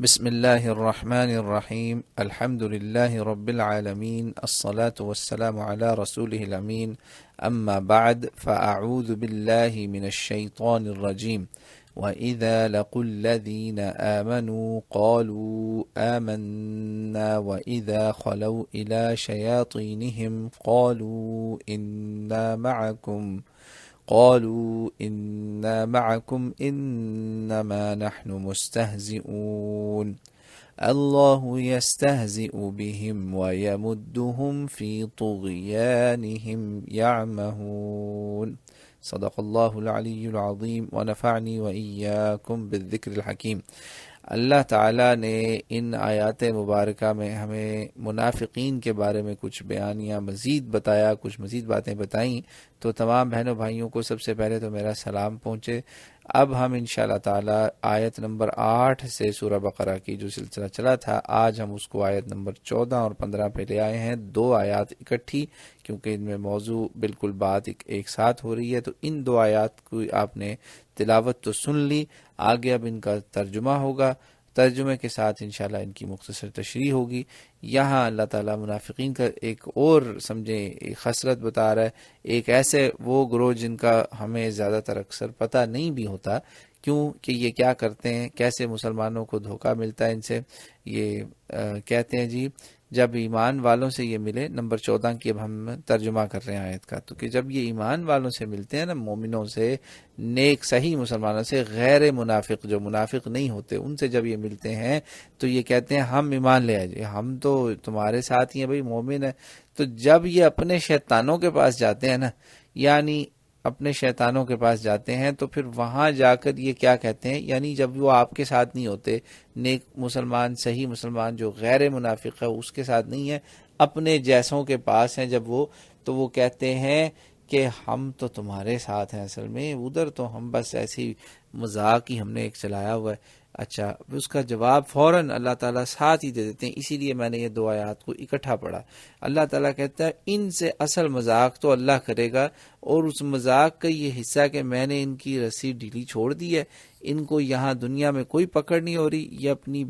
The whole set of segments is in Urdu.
بسم الله الرحمن الرحيم الحمد لله رب العالمين الصلاة والسلام على رسوله الأمين أما بعد فأعوذ بالله من الشيطان الرجيم وإذا لقوا الذين آمنوا قالوا آمنا وإذا خلوا إلى شياطينهم قالوا إنا معكم إنما نحن مستهزئون الله يستهزئ بهم ويمدهم في طغيانهم يعمهون صدق الله العلی العظیم ونفعنی وإیاکم بالذکر الحکیم۔ اللہ تعالیٰ نے ان آیات مبارکہ میں ہمیں منافقین کے بارے میں کچھ بیانیاں مزید بتایا، کچھ مزید باتیں بتائیں، تو تمام بہنوں بھائیوں کو سب سے پہلے تو میرا سلام پہنچے۔ اب ہم انشاءاللہ تعالیٰ آیت نمبر 8 سے سورہ بقرہ کی جو سلسلہ چلا تھا، آج ہم اس کو آیت نمبر 14 اور 15 پہ لے آئے ہیں، 2 آیات اکٹھی، کیونکہ ان میں موضوع بالکل بات ایک ساتھ ہو رہی ہے، تو ان 2 آیات کو آپ نے تلاوت تو سن لی، آگے اب ان کا ترجمہ ہوگا، ترجمے کے ساتھ انشاءاللہ ان کی مختصر تشریح ہوگی۔ یہاں اللہ تعالیٰ منافقین کا ایک اور سمجھیں ایک خصلت بتا رہا ہے، ایک ایسے وہ گروہ جن کا ہمیں زیادہ تر اکثر پتہ نہیں بھی ہوتا کیوں کہ یہ کیا کرتے ہیں، کیسے مسلمانوں کو دھوکہ ملتا ہے ان سے۔ یہ کہتے ہیں جی جب ایمان والوں سے یہ ملے، نمبر 14 کی اب ہم ترجمہ کر رہے ہیں آیت کا، تو کہ جب یہ ایمان والوں سے ملتے ہیں نا، مومنوں سے، نیک صحیح مسلمانوں سے، غیر منافق جو منافق نہیں ہوتے ان سے جب یہ ملتے ہیں تو یہ کہتے ہیں ہم ایمان لے آئے، ہم تو تمہارے ساتھ ہی ہیں بھائی، مومن ہیں۔ تو جب یہ اپنے شیطانوں کے پاس جاتے ہیں نا، یعنی اپنے شیطانوں کے پاس جاتے ہیں، تو پھر وہاں جا کر یہ کیا کہتے ہیں، یعنی جب وہ آپ کے ساتھ نہیں ہوتے، نیک مسلمان صحیح مسلمان جو غیر منافق ہے اس کے ساتھ نہیں ہے، اپنے جیسوں کے پاس ہیں جب وہ، تو وہ کہتے ہیں کہ ہم تو تمہارے ساتھ ہیں، اصل میں ادھر تو ہم بس ایسی مذاق ہی ہم نے ایک چلایا ہوا ہے۔ اچھا، اس کا جواب فوراً اللہ تعالیٰ ساتھ ہی دے دیتے ہیں، اسی لیے میں نے یہ 2 آیات کو اکٹھا پڑھا۔ اللہ تعالیٰ کہتا ہے ان سے اصل مذاق تو اللہ کرے گا، اور اس مذاق کا یہ حصہ کہ میں نے ان کی رسی ڈھیلی چھوڑ دی ہے، ان کو یہاں دنیا میں کوئی پکڑ نہیں ہو رہی، یہ اپنی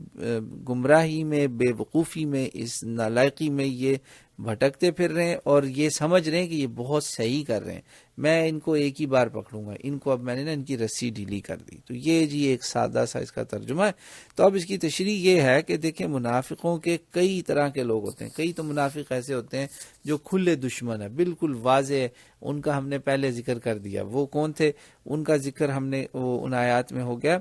گمراہی میں، بے وقوفی میں، اس نالائقی میں یہ بھٹکتے پھر رہے ہیں، اور یہ سمجھ رہے ہیں کہ یہ بہت صحیح کر رہے ہیں، میں ان کو ایک ہی بار پکڑوں گا، ان کو اب میں نے نا ان کی رسی ڈھیلی کر دی۔ تو یہ جی ایک سادہ سا اس کا ترجمہ ہے۔ تو اب اس کی تشریح یہ ہے کہ دیکھیں منافقوں کے کئی طرح کے لوگ ہوتے ہیں، کئی تو منافق ایسے ہوتے ہیں جو کھلے دشمن ہیں، بالکل واضح ہے، ان کا ہم نے پہلے ذکر کر دیا۔ وہ کون تھے؟ ان کا ذکر ہم نے ان آیات میں ہو گیا،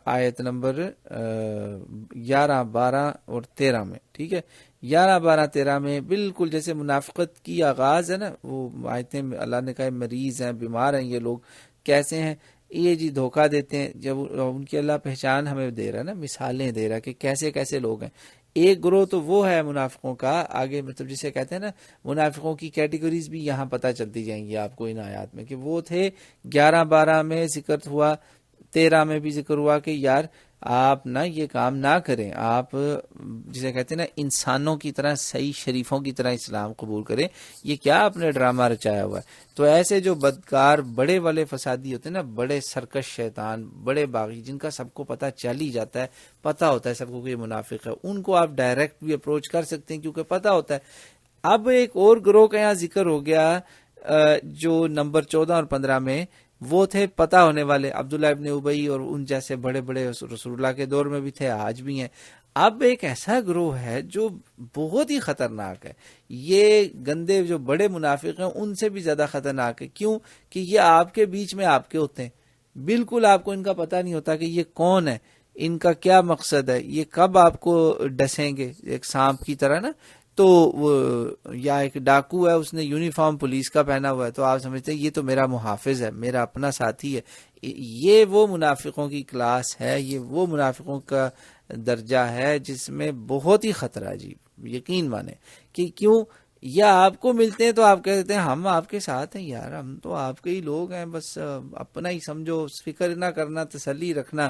آیت نمبر 11، 12 اور 13 میں، ٹھیک ہے، 11، 12، 13 میں بالکل جیسے منافقت کی آغاز ہے نا، وہ آیتیں اللہ نے کہا مریض ہیں، بیمار ہیں یہ لوگ، کیسے ہیں یہ جی، دھوکہ دیتے ہیں۔ جب ان کی اللہ پہچان ہمیں دے رہا ہے نا، مثالیں دے رہا ہے کہ کیسے کیسے لوگ ہیں۔ ایک گروہ تو وہ ہے منافقوں کا، آگے مطلب جسے کہتے ہیں نا منافقوں کی کیٹیگریز بھی یہاں پتہ چلتی جائیں گی آپ کو ان آیات میں، کہ وہ تھے 11، 12 میں ذکر ہوا، 13 میں بھی ذکر ہوا کہ یار آپ نا یہ کام نہ کریں، آپ جسے کہتے ہیں نا انسانوں کی طرح، صحیح شریفوں کی طرح اسلام قبول کریں، یہ کیا آپ نے ڈرامہ رچایا ہوا ہے۔ تو ایسے جو بدکار بڑے والے فسادی ہوتے ہیں نا، بڑے سرکش شیطان، بڑے باغی، جن کا سب کو پتہ چل ہی جاتا ہے، پتہ ہوتا ہے سب کو کہ یہ منافق ہے، ان کو آپ ڈائریکٹ بھی اپروچ کر سکتے ہیں کیونکہ پتہ ہوتا ہے۔ اب ایک اور گروہ کا یہاں ذکر ہو گیا جو نمبر 14 اور 15 میں، وہ تھے پتہ ہونے والے، عبداللہ ابن ابی اور ان جیسے بڑے بڑے، رسول اللہ کے دور میں بھی تھے، آج بھی ہیں۔ اب ایک ایسا گروہ ہے جو بہت ہی خطرناک ہے، یہ گندے جو بڑے منافق ہیں ان سے بھی زیادہ خطرناک ہے۔ کیوں؟ کہ یہ آپ کے بیچ میں آپ کے ہوتے ہیں، بالکل آپ کو ان کا پتہ نہیں ہوتا کہ یہ کون ہے، ان کا کیا مقصد ہے، یہ کب آپ کو ڈسیں گے ایک سانپ کی طرح نا۔ تو وہ یا ایک ڈاکو ہے، اس نے یونیفارم پولیس کا پہنا ہوا ہے، تو آپ سمجھتے ہیں یہ تو میرا محافظ ہے، میرا اپنا ساتھی ہے۔ یہ وہ منافقوں کی کلاس ہے، یہ وہ منافقوں کا درجہ ہے جس میں بہت ہی خطرہ ہے جی، یقین مانیں کہ کیوں، یا آپ کو ملتے ہیں تو آپ کہتے ہیں ہم آپ کے ساتھ ہیں یار، ہم تو آپ کے ہی لوگ ہیں، بس اپنا ہی سمجھو، فکر نہ کرنا، تسلی رکھنا،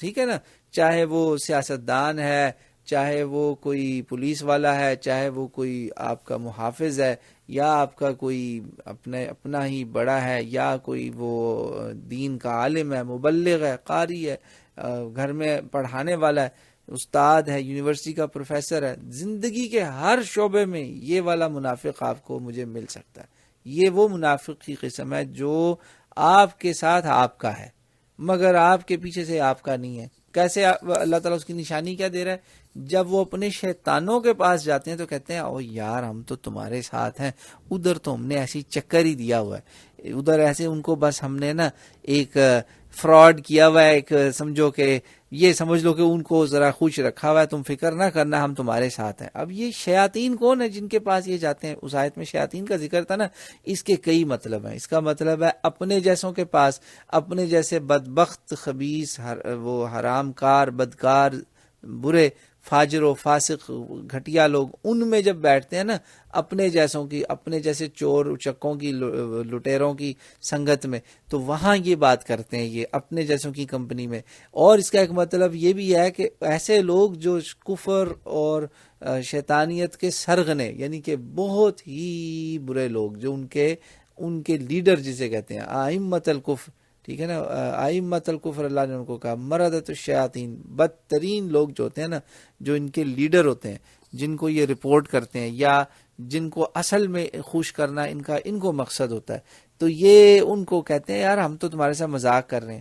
ٹھیک ہے نا، چاہے وہ سیاستدان ہے، چاہے وہ کوئی پولیس والا ہے، چاہے وہ کوئی آپ کا محافظ ہے، یا آپ کا کوئی اپنا ہی بڑا ہے، یا کوئی وہ دین کا عالم ہے، مبلغ ہے، قاری ہے، گھر میں پڑھانے والا ہے، استاد ہے، یونیورسٹی کا پروفیسر ہے، زندگی کے ہر شعبے میں یہ والا منافق آپ کو مجھے مل سکتا ہے. یہ وہ منافق کی قسم ہے جو آپ کے ساتھ آپ کا ہے مگر آپ کے پیچھے سے آپ کا نہیں ہے. کیسے اللہ تعالیٰ اس کی نشانی کیا دے رہا ہے؟ جب وہ اپنے شیطانوں کے پاس جاتے ہیں تو کہتے ہیں او یار ہم تو تمہارے ساتھ ہیں، ادھر تو ہم نے ایسی چکر ہی دیا ہوا ہے، ادھر ایسے ان کو بس ہم نے نا ایک فراڈ کیا ہوا ہے، ایک سمجھو کہ یہ سمجھ لو کہ ان کو ذرا خوش رکھا ہوا ہے، تم فکر نہ کرنا ہم تمہارے ساتھ ہیں. اب یہ شیاطین کون ہے جن کے پاس یہ جاتے ہیں؟ اس آیت میں شیاطین کا ذکر تھا نا، اس کے کئی مطلب ہیں. اس کا مطلب ہے اپنے جیسوں کے پاس، اپنے جیسے بدبخت خبیث وہ حرام کار بدکار برے فاجر و فاسق گھٹیا لوگ ان میں جب بیٹھتے ہیں نا، اپنے جیسوں کی، اپنے جیسے چور اچکوں کی لٹیروں کی سنگت میں، تو وہاں یہ بات کرتے ہیں یہ اپنے جیسوں کی کمپنی میں. اور اس کا ایک مطلب یہ بھی ہے کہ ایسے لوگ جو کفر اور شیطانیت کے سرغنے، یعنی کہ بہت ہی برے لوگ، جو ان کے لیڈر جسے کہتے ہیں ائمۃ الکفر، ٹھیک ہے نا، ائمۃ الکفر اللہ نے ان کو کہا، مردۃ الشیاطین، بدترین لوگ جو ہوتے ہیں نا، جو ان کے لیڈر ہوتے ہیں، جن کو یہ رپورٹ کرتے ہیں یا جن کو اصل میں خوش کرنا ان کو مقصد ہوتا ہے، تو یہ ان کو کہتے ہیں یار ہم تو تمہارے ساتھ مذاق کر رہے ہیں.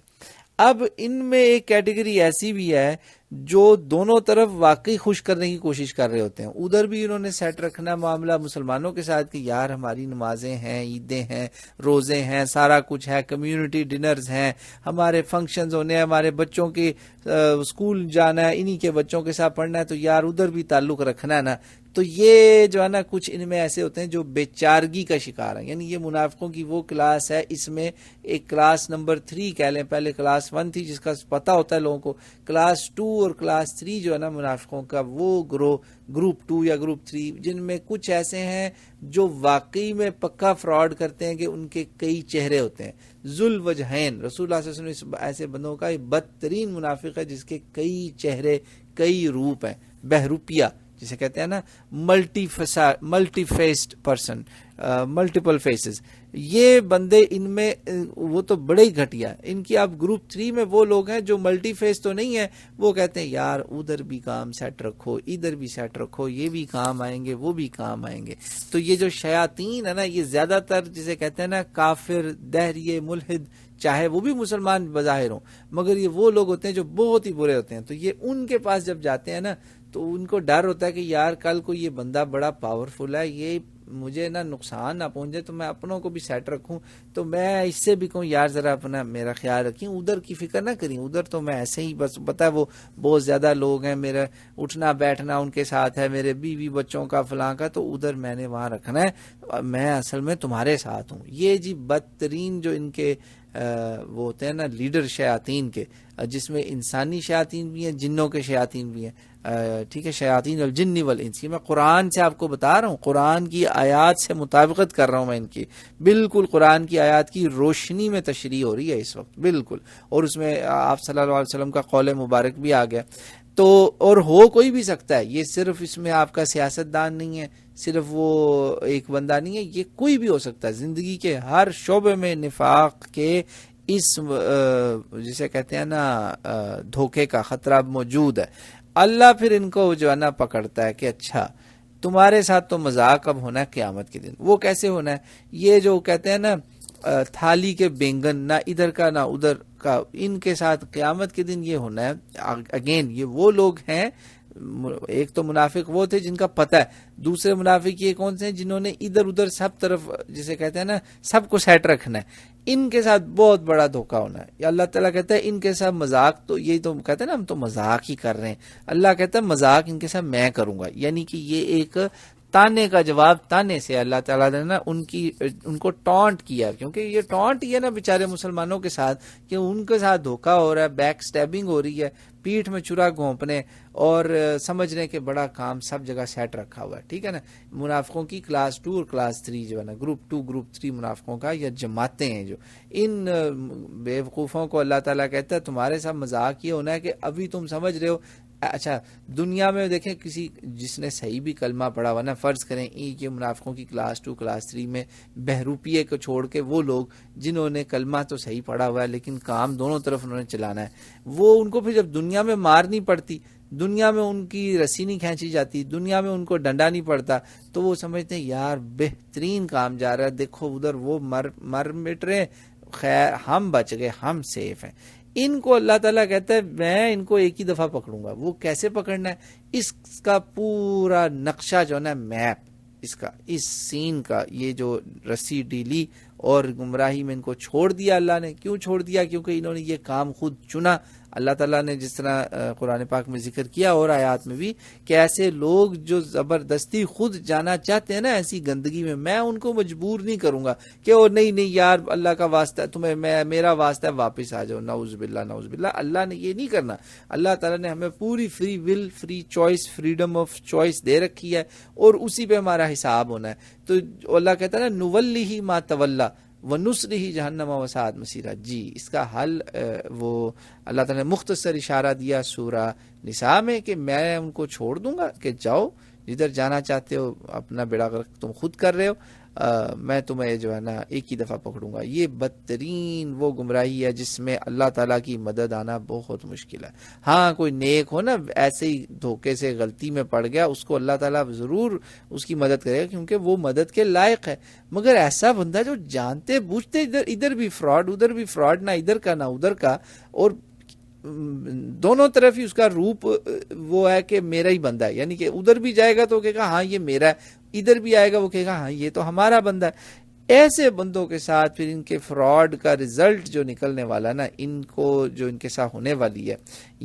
اب ان میں ایک کیٹیگری ایسی بھی ہے جو دونوں طرف واقعی خوش کرنے کی کوشش کر رہے ہوتے ہیں. ادھر بھی انہوں نے سیٹ رکھنا معاملہ مسلمانوں کے ساتھ کہ یار ہماری نمازیں ہیں، عیدیں ہیں، روزے ہیں، سارا کچھ ہے، کمیونٹی ڈنرز ہیں، ہمارے فنکشنز ہونے ہیں، ہمارے بچوں کی اسکول جانا ہے، انہی کے بچوں کے ساتھ پڑھنا ہے، تو یار ادھر بھی تعلق رکھنا ہے نا. تو یہ جو ہے نا کچھ ان میں ایسے ہوتے ہیں جو بیچارگی کا شکار ہیں. یعنی یہ منافقوں کی وہ کلاس ہے، اس میں ایک کلاس نمبر 3 کہہ لیں، پہلے کلاس 1 تھی جس کا پتہ ہوتا ہے لوگوں کو، کلاس 2 اور کلاس 3 جو ہے نا منافقوں کا وہ گروپ 2 یا گروپ 3، جن میں کچھ ایسے ہیں جو واقعی میں پکا فراڈ کرتے ہیں کہ ان کے کئی چہرے ہوتے ہیں. ذو الوجہین، رسول اللہ صلی اللہ علیہ وسلم ایسے بندوں کا بدترین منافق ہے جس کے کئی چہرے، کئی روپ ہیں. بہروپیہ جسے کہتے ہیں نا، multi faced person, multiple phases, یہ بندے ان میں وہ تو بڑے ہی گھٹیا. ان کی آپ گروپ 3 میں وہ لوگ ہیں جو ملٹی فیس تو نہیں ہے، وہ کہتے ہیں یار ادھر بھی کام سیٹ رکھو، ادھر بھی سیٹ رکھو، یہ بھی کام آئیں گے، وہ بھی کام آئیں گے. تو یہ جو شیاطین ہے نا، یہ زیادہ تر جسے کہتے ہیں نا کافر، دہریے، ملحد، چاہے وہ بھی مسلمان بظاہر ہوں، مگر یہ وہ لوگ ہوتے ہیں جو بہت ہی برے ہوتے ہیں. تو یہ ان کے پاس جب جاتے ہیں نا تو ان کو ڈر ہوتا ہے کہ یار کل کو یہ بندہ بڑا پاورفل ہے، یہ مجھے نہ نقصان نہ پہنچے، تو میں اپنوں کو بھی سیٹ رکھوں، تو میں اس سے بھی کہوں یار ذرا اپنا میرا خیال رکھیں، ادھر کی فکر نہ کریں، ادھر تو میں ایسے ہی بس پتا ہے وہ بہت زیادہ لوگ ہیں، میرا اٹھنا بیٹھنا ان کے ساتھ ہے، میرے بیوی بچوں کا فلاں کا، تو ادھر میں نے وہاں رکھنا ہے، میں اصل میں تمہارے ساتھ ہوں. یہ جی بدترین جو ان کے وہ ہوتے ہیں نا لیڈر شیاطین کے، جس میں انسانی شیاطین بھی ہیں، جنوں کے شیاطین بھی ہیں، ٹھیک ہے، شیاطین الجن والانس. میں قرآن سے آپ کو بتا رہا ہوں، قرآن کی آیات سے مطابقت کر رہا ہوں میں ان کی، بالکل قرآن کی آیات کی روشنی میں تشریح ہو رہی ہے اس وقت بالکل، اور اس میں آپ صلی اللہ علیہ وسلم کا قول مبارک بھی آ گیا. تو اور ہو کوئی بھی سکتا ہے، یہ صرف اس میں آپ کا سیاست دان نہیں ہے، صرف وہ ایک بندہ نہیں ہے، یہ کوئی بھی ہو سکتا ہے. زندگی کے ہر شعبے میں نفاق کے اس جسے کہتے ہیں نا دھوکے کا خطرہ موجود ہے. اللہ پھر ان کو جو ہے نا پکڑتا ہے کہ اچھا تمہارے ساتھ تو مذاق اب ہونا ہے قیامت کے دن. وہ کیسے ہونا ہے؟ یہ جو کہتے ہیں نا تھالی کے بینگن، نہ ادھر کا نہ ادھر کا، ان کے ساتھ قیامت کے دن یہ ہونا ہے. اگین یہ وہ لوگ ہیں، ایک تو منافق وہ تھے جن کا پتہ ہے، دوسرے منافق یہ کون سے ہیں جنہوں نے ادھر ادھر سب طرف جسے کہتے ہیں نا سب کو سیٹ رکھنا ہے. ان کے ساتھ بہت بڑا دھوکہ ہونا ہے. یا اللہ تعالیٰ کہتا ہے ان کے ساتھ مذاق، تو یہی تو کہتے ہیں نا ہم تو مذاق ہی کر رہے ہیں، اللہ کہتا ہے مذاق ان کے ساتھ میں کروں گا. یعنی کہ یہ ایک تانے کا جواب تانے سے اللہ تعالیٰ نے نا ان کو ٹونٹ کیا، کیونکہ یہ ٹونٹ ہی ہے نا بیچارے مسلمانوں کے ساتھ کہ ان کے ساتھ دھوکہ ہو رہا ہے، بیک سٹیبنگ ہو رہی ہے، پیٹھ میں چرا گھونپنے اور سمجھنے کے بڑا کام سب جگہ سیٹ رکھا ہوا ہے. ٹھیک ہے نا، منافقوں کی کلاس 2 اور کلاس 3 جو ہے نا، گروپ 2 گروپ 3 منافقوں کا یا جماعتیں ہیں، جو ان بیوقوفوں کو اللہ تعالیٰ کہتا ہے تمہارے ساتھ مذاق یہ ہونا ہے کہ ابھی تم سمجھ رہے ہو. اچھا دنیا میں دیکھیں کسی جس نے صحیح بھی کلمہ پڑھا ہوا نا، فرض کریں یہ منافقوں کی کلاس 2 کلاس 3 میں بہروپیے کو چھوڑ کے وہ لوگ جنہوں نے کلمہ تو صحیح پڑھا ہوا ہے لیکن کام دونوں طرف انہوں نے چلانا ہے، وہ ان کو پھر جب دنیا میں مار نہیں پڑتی، دنیا میں ان کی رسی نہیں کھینچی جاتی، دنیا میں ان کو ڈنڈا نہیں پڑتا، تو وہ سمجھتے ہیں یار بہترین کام جا رہا ہے، دیکھو ادھر وہ مر مٹ رہے، خیر ہم بچ گئے، ہم سیف ہیں۔ ان کو اللہ تعالیٰ کہتا ہے میں ان کو ایک ہی دفعہ پکڑوں گا۔ وہ کیسے پکڑنا ہے؟ اس کا پورا نقشہ جو ہے نا، میپ اس سین کا، یہ جو رسی ڈیلی اور گمراہی میں ان کو چھوڑ دیا اللہ نے۔ کیوں چھوڑ دیا؟ کیونکہ انہوں نے یہ کام خود چنا۔ اللہ تعالیٰ نے جس طرح قرآن پاک میں ذکر کیا اور آیات میں بھی کہ ایسے لوگ جو زبردستی خود جانا چاہتے ہیں نا ایسی گندگی میں ان کو مجبور نہیں کروں گا کہ او نہیں یار اللہ کا واسطہ ہے تمہیں، میرا واسطہ ہے واپس آ جاؤ، نعوذ باللہ نعوذ باللہ۔ اللہ نے یہ نہیں کرنا۔ اللہ تعالیٰ نے ہمیں پوری free will, free choice, freedom of choice دے رکھی ہے اور اسی پہ ہمارا حساب ہونا ہے۔ تو اللہ کہتا ہے نا نولیہ ما تولی وَنُصْلِهِ جہنم وَسَاءَتْ مَصِیرًا۔ جی اس کا حل وہ اللہ تعالیٰ نے مختصر اشارہ دیا سورہ نساء میں کہ میں ان کو چھوڑ دوں گا کہ جاؤ جدھر جانا چاہتے ہو، اپنا بیڑا غرق تم خود کر رہے ہو، میں تمہیں جو ہے نا ایک ہی دفعہ پکڑوں گا۔ یہ بدترین وہ گمراہی ہے جس میں اللہ تعالیٰ کی مدد آنا بہت مشکل ہے۔ ہاں کوئی نیک ہو نا، ایسے ہی دھوکے سے غلطی میں پڑ گیا، اس کو اللہ تعالیٰ ضرور اس کی مدد کرے گا کیونکہ وہ مدد کے لائق ہے۔ مگر ایسا بندہ جو جانتے بوجھتے ادھر بھی فراڈ، ادھر بھی فراڈ، نہ ادھر کا نہ ادھر کا، اور دونوں طرف ہی اس کا روپ وہ ہے کہ میرا ہی بندہ ہے، یعنی کہ ادھر بھی جائے گا تو کہے گا ہاں یہ میرا ہے، ادھر بھی آئے گا وہ کہے گا ہاں یہ تو ہمارا بندہ ہے۔ ایسے بندوں کے ساتھ پھر ان کے فراڈ کا رزلٹ جو نکلنے والا نا، ان کو جو ان کے ساتھ ہونے والی ہے،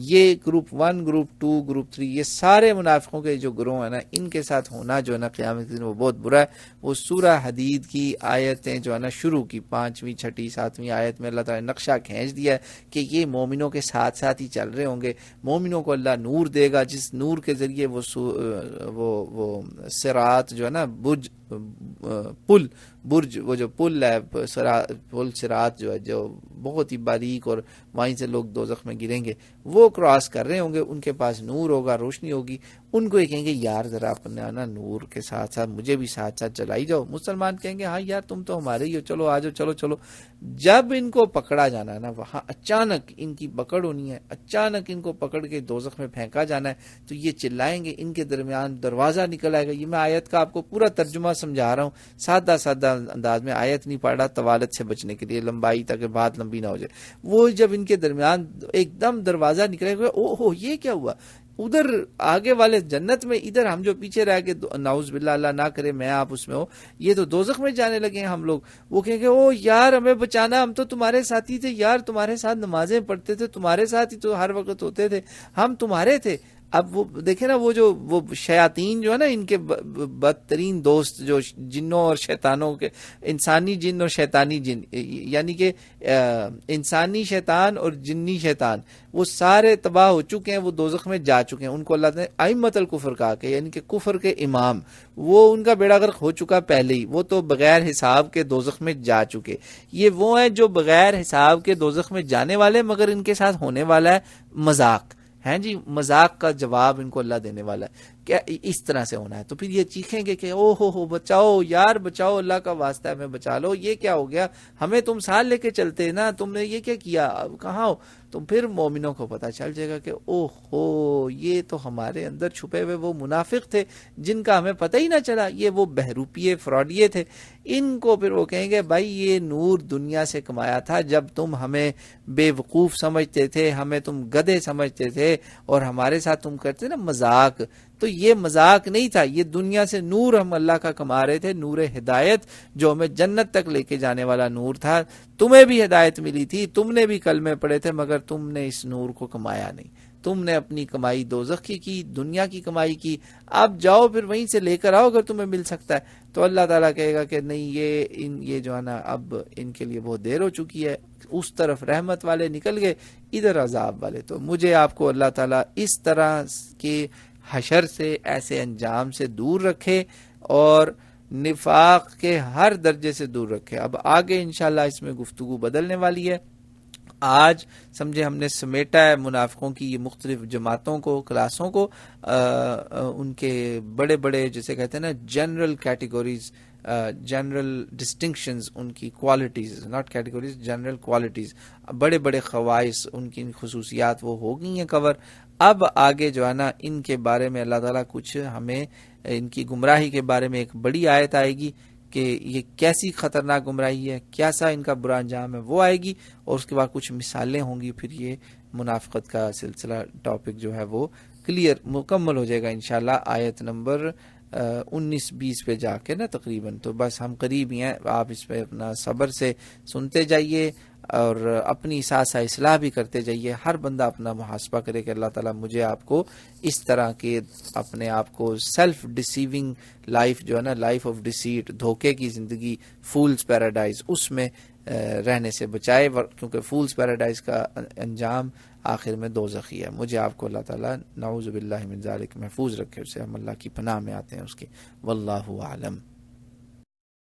یہ گروپ 1، گروپ 2، گروپ 3، یہ سارے منافقوں کے جو گروہ ہیں نا، ان کے ساتھ ہونا جو ہے نا قیامت کے دن وہ بہت برا ہے۔ وہ سورہ حدید کی آیتیں جو ہے نا شروع کی 5ویں 6ٹھی 7ویں آیت میں اللہ تعالیٰ نے نقشہ کھینچ دیا ہے کہ یہ مومنوں کے ساتھ ساتھ ہی چل رہے ہوں گے۔ مومنوں کو اللہ نور دے گا، جس نور کے ذریعے وہ صراط جو ہے نا برج وہ جو پل ہے، پل صراط جو ہے، جو بہت ہی باریک، اور وہیں سے لوگ دوزخ میں گریں گے، وہ کراس کر رہے ہوں گے، ان کے پاس نور ہوگا، روشنی ہوگی، ان کو یہ کہیں گے یار ذرا اپنا نا نور کے ساتھ ساتھ مجھے بھی ساتھ ساتھ چلائی جاؤ۔ مسلمان کہیں گے ہاں یار تم تو ہمارے ہی ہو، چلو آ جاؤ، چلو چلو۔ جب ان کو پکڑا جانا ہے نا، وہاں اچانک ان کی پکڑ ہونی ہے، اچانک ان کو پکڑ کے دوزخ میں پھینکا جانا ہے، تو یہ چلائیں گے، ان کے درمیان دروازہ نکل آئے گا۔ یہ میں آیت کا آپ کو پورا ترجمہ سمجھا رہا ہوں، سادہ انداز میں، آیت نہیں پڑھ رہا طوالت سے بچنے کے لیے، لمبائی تاکہ بات لمبی نہ ہو جائے۔ وہ جب ان کے درمیان ایک دم دروازہ نکلے گا، او ہو یہ کیا ہوا، ادھر آگے والے جنت میں، ادھر ہم جو پیچھے رہ کے نعوذ باللہ اللہ نہ کرے میں آپ اس میں ہو، یہ تو دوزخ میں جانے لگے ہیں ہم لوگ۔ وہ کہیں گے او یار ہمیں بچانا، ہم تو تمہارے ساتھی تھے یار، تمہارے ساتھ نمازیں پڑھتے تھے، تمہارے ساتھ ہی تو ہر وقت ہوتے تھے، ہم تمہارے تھے۔ اب وہ دیکھیں نا، وہ شیاطین جو ہے نا، ان کے بدترین دوست جو جنوں اور شیطانوں کے، انسانی جن اور شیطانی جن، یعنی کہ انسانی شیطان اور جنی شیطان، وہ سارے تباہ ہو چکے ہیں، وہ دوزخ میں جا چکے ہیں۔ ان کو اللہ نے ائمۃ الکفر کہا کہ یعنی کہ کفر کے امام، وہ ان کا بیڑا غرق ہو چکا پہلے ہی، وہ تو بغیر حساب کے دوزخ میں جا چکے۔ یہ وہ ہیں جو بغیر حساب کے دوزخ میں جانے والے، مگر ان کے ساتھ ہونے والا ہے مذاق، ہیں جی، مذاق کا جواب ان کو اللہ دینے والا ہے کہ اس طرح سے ہونا ہے۔ تو پھر یہ چیخیں گے کہ او ہو بچاؤ یار، بچاؤ، اللہ کا واسطہ ہے، ہمیں بچا لو، یہ کیا ہو گیا، ہمیں تم ساتھ لے کے چلتے نا، تم نے یہ کیا کیا، اب کہاں ہو؟ تو پھر مومنوں کو پتہ چل جائے گا کہ او ہو یہ تو ہمارے اندر چھپے ہوئے وہ منافق تھے جن کا ہمیں پتہ ہی نہ چلا، یہ وہ بہروپیے فراڈیے تھے۔ ان کو پھر وہ کہیں گے بھائی یہ نور دنیا سے کمایا تھا، جب تم ہمیں بے وقوف سمجھتے تھے، ہمیں تم گدھے سمجھتے تھے، اور ہمارے ساتھ تم کرتے نا مذاق، تو یہ مذاق نہیں تھا، یہ دنیا سے نور ہم اللہ کا کما رہے تھے، نور ہدایت جو ہمیں جنت تک لے کے جانے والا نور تھا۔ تمہیں بھی ہدایت ملی تھی، تم نے بھی کلمے پڑھے تھے، مگر تم نے اس نور کو کمایا نہیں، تم نے اپنی کمائی دوزخ کی دنیا کی کمائی کی، اب جاؤ پھر وہیں سے لے کر آؤ اگر تمہیں مل سکتا ہے۔ تو اللہ تعالیٰ کہے گا کہ نہیں، یہ جو ہے نا اب ان کے لیے بہت دیر ہو چکی ہے، اس طرف رحمت والے نکل گئے، ادھر عذاب والے۔ تو مجھے آپ کو اللہ تعالیٰ اس طرح کے حشر سے، ایسے انجام سے دور رکھے، اور نفاق کے ہر درجے سے دور رکھے۔ اب آگے انشاءاللہ اس میں گفتگو بدلنے والی ہے۔ آج سمجھے ہم نے سمیٹا ہے منافقوں کی یہ مختلف جماعتوں کو، کلاسوں کو، ان کے بڑے بڑے جسے کہتے ہیں نا جنرل کیٹیگوریز جنرل ڈسٹنکشنز، ان کی qualities, not categories, general qualities, بڑے بڑے خواص، ان کی خصوصیات وہ ہو گئی ہیں کور. اب آگے جو ہے نا ان کے بارے میں اللہ تعالیٰ کچھ ہمیں ان کی گمراہی کے بارے میں ایک بڑی آیت آئے گی کہ یہ کیسی خطرناک گمراہی ہے، کیسا ان کا برا انجام ہے، وہ آئے گی. اور اس کے بعد کچھ مثالیں ہوں گی، پھر یہ منافقت کا سلسلہ ٹاپک جو ہے وہ کلیئر مکمل ہو جائے گا انشاءاللہ آیت نمبر 19-20 پہ جا کے نا تقریباً. تو بس ہم قریب ہی ہیں، آپ اس پہ اپنا صبر سے سنتے جائیے اور اپنی ساتھ اصلاح بھی کرتے جائیے. ہر بندہ اپنا محاسبہ کرے کہ اللہ تعالیٰ مجھے آپ کو اس طرح کے اپنے آپ کو سیلف ڈیسیونگ لائف جو ہے نا، لائف آف ڈیسیٹ، دھوکے کی زندگی، فولز پیراڈائز، اس میں رہنے سے بچائے، کیونکہ فولز پیراڈائز کا انجام آخر میں دوزخی ہے. مجھے آپ کو اللہ تعالیٰ نعوذ باللہ من ذالک محفوظ رکھے، اسے ہم اللہ کی پناہ میں آتے ہیں اس کی. واللہ اعلم.